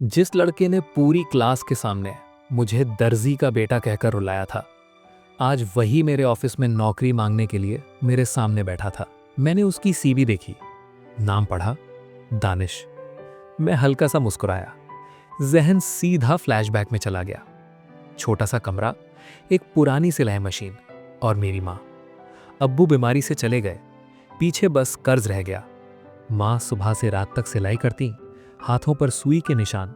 जिस लड़के ने पूरी क्लास के सामने मुझे दर्जी का बेटा कहकर रुलाया था, आज वही मेरे ऑफिस में नौकरी मांगने के लिए मेरे सामने बैठा था। मैंने उसकी सीवी देखी, नाम पढ़ा, दानिश। मैं हल्का सा मुस्कुराया। जहन सीधा फ्लैशबैक में चला गया। छोटा सा कमरा, एक पुरानी सिलाई मशीन और मेरी माँ। अब्बू बीमारी से चले गए, पीछे बस कर्ज रह गया। माँ सुबह से रात तक सिलाई करती, हाथों पर सुई के निशान,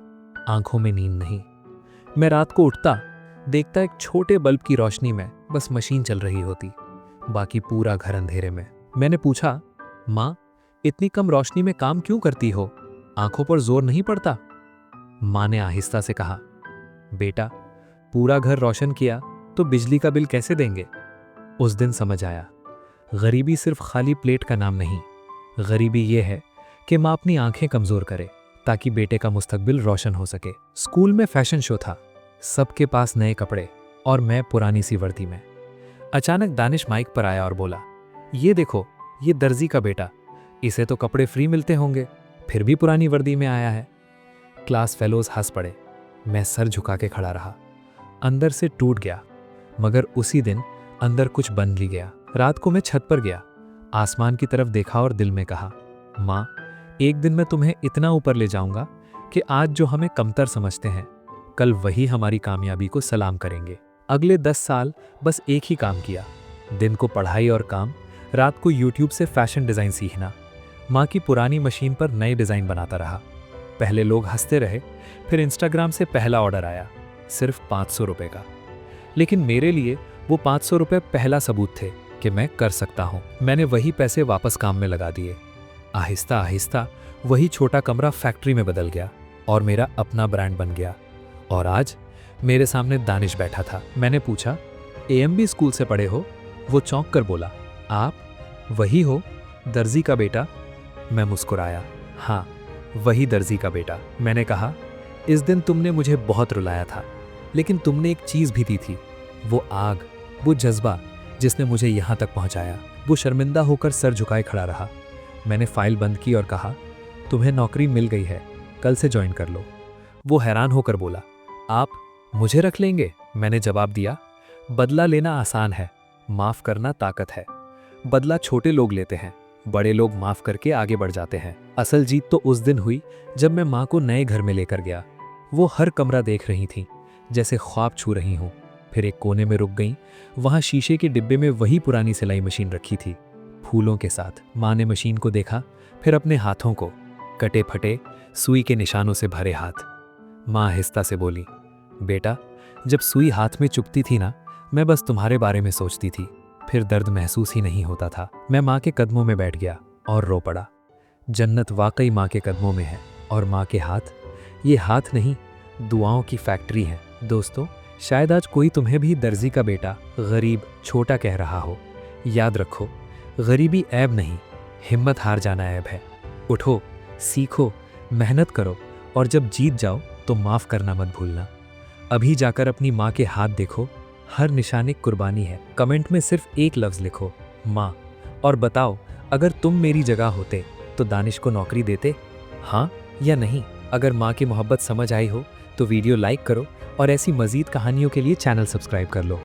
आंखों में नींद नहीं। मैं रात को उठता, देखता एक छोटे बल्ब की रोशनी में बस मशीन चल रही होती, बाकी पूरा घर अंधेरे में। मैंने पूछा, माँ इतनी कम रोशनी में काम क्यों करती हो, आंखों पर जोर नहीं पड़ता? माँ ने आहिस्ता से कहा, बेटा पूरा घर रोशन किया तो बिजली का बिल कैसे देंगे? उस दिन समझ आया, गरीबी सिर्फ खाली प्लेट का नाम नहीं, गरीबी यह है कि माँ अपनी आंखें कमजोर करे ताकि बेटे का मुस्तकबिल रोशन हो सके। स्कूल में फैशन शो था, सबके पास नए कपड़े और मैं पुरानी सी वर्दी में। अचानक दानिश माइक पर आया और बोला, ये देखो, ये दर्जी का बेटा, इसे तो कपड़े फ्री मिलते होंगे, फिर भी पुरानी वर्दी में आया है। क्लास फेलोज हंस पड़े। मैं सर झुका के खड़ा रहा। अंदर से टूट गया, मगर उसी दिन अंदर कुछ बन ली गया। रात को मैं छत पर गया, आसमान की तरफ देखा और दिल में कहा, माँ एक दिन मैं तुम्हें इतना ऊपर ले जाऊंगा कि आज जो हमें कमतर समझते हैं, कल वही हमारी कामयाबी को सलाम करेंगे। अगले 10 साल बस एक ही काम किया, दिन को पढ़ाई और काम, रात को यूट्यूब से फैशन डिज़ाइन सीखना। माँ की पुरानी मशीन पर नए डिज़ाइन बनाता रहा। पहले लोग हंसते रहे, फिर इंस्टाग्राम से पहला ऑर्डर आया, सिर्फ 500 रुपये का। लेकिन मेरे लिए वो 500 रुपये पहला सबूत थे कि मैं कर सकता हूँ। मैंने वही पैसे वापस काम में लगा दिए। आहिस्ता आहिस्ता वही छोटा कमरा फैक्ट्री में बदल गया और मेरा अपना ब्रांड बन गया। और आज मेरे सामने दानिश बैठा था। मैंने पूछा, एएमबी स्कूल से पढ़े हो? वो चौंक कर बोला, आप वही हो दर्जी का बेटा? मैं मुस्कुराया, हाँ वही दर्जी का बेटा। मैंने कहा, इस दिन तुमने मुझे बहुत रुलाया था, लेकिन तुमने एक चीज़ भी दी थी, वो आग, वो जज्बा जिसने मुझे यहाँ तक पहुँचाया। वो शर्मिंदा होकर सर झुकाए खड़ा रहा। मैंने फाइल बंद की और कहा, तुम्हें नौकरी मिल गई है, कल से ज्वाइन कर लो। वो हैरान होकर बोला, आप मुझे रख लेंगे? मैंने जवाब दिया, बदला लेना आसान है, माफ करना ताकत है। बदला छोटे लोग लेते हैं, बड़े लोग माफ करके आगे बढ़ जाते हैं। असल जीत तो उस दिन हुई जब मैं माँ को नए घर में लेकर गया। वो हर कमरा देख रही थी, जैसे ख्वाब छू रही हूँ। फिर एक कोने में रुक गई, वहाँ शीशे के डिब्बे में वही पुरानी सिलाई मशीन रखी थी, फूलों के साथ। माँ ने मशीन को देखा, फिर अपने हाथों को, कटे फटे सुई के निशानों से भरे हाथ। माँ आहिस्ता से बोली, बेटा जब सुई हाथ में चुभती थी ना, मैं बस तुम्हारे बारे में सोचती थी, फिर दर्द महसूस ही नहीं होता था। मैं माँ के कदमों में बैठ गया और रो पड़ा। जन्नत वाकई माँ के कदमों में है, और माँ के हाथ, ये हाथ नहीं, दुआओं की फैक्ट्री है। दोस्तों, शायद आज कोई तुम्हें भी दर्जी का बेटा, गरीब, छोटा कह रहा हो। याद रखो, गरीबी ऐब नहीं, हिम्मत हार जाना ऐब है। उठो, सीखो, मेहनत करो, और जब जीत जाओ तो माफ़ करना मत भूलना। अभी जाकर अपनी माँ के हाथ देखो, हर निशान एक कुर्बानी है। कमेंट में सिर्फ एक लफ्ज़ लिखो, माँ, और बताओ, अगर तुम मेरी जगह होते तो दानिश को नौकरी देते, हाँ या नहीं? अगर माँ की मोहब्बत समझ आई हो तो वीडियो लाइक करो, और ऐसी मज़ीद कहानियों के लिए चैनल सब्सक्राइब कर लो।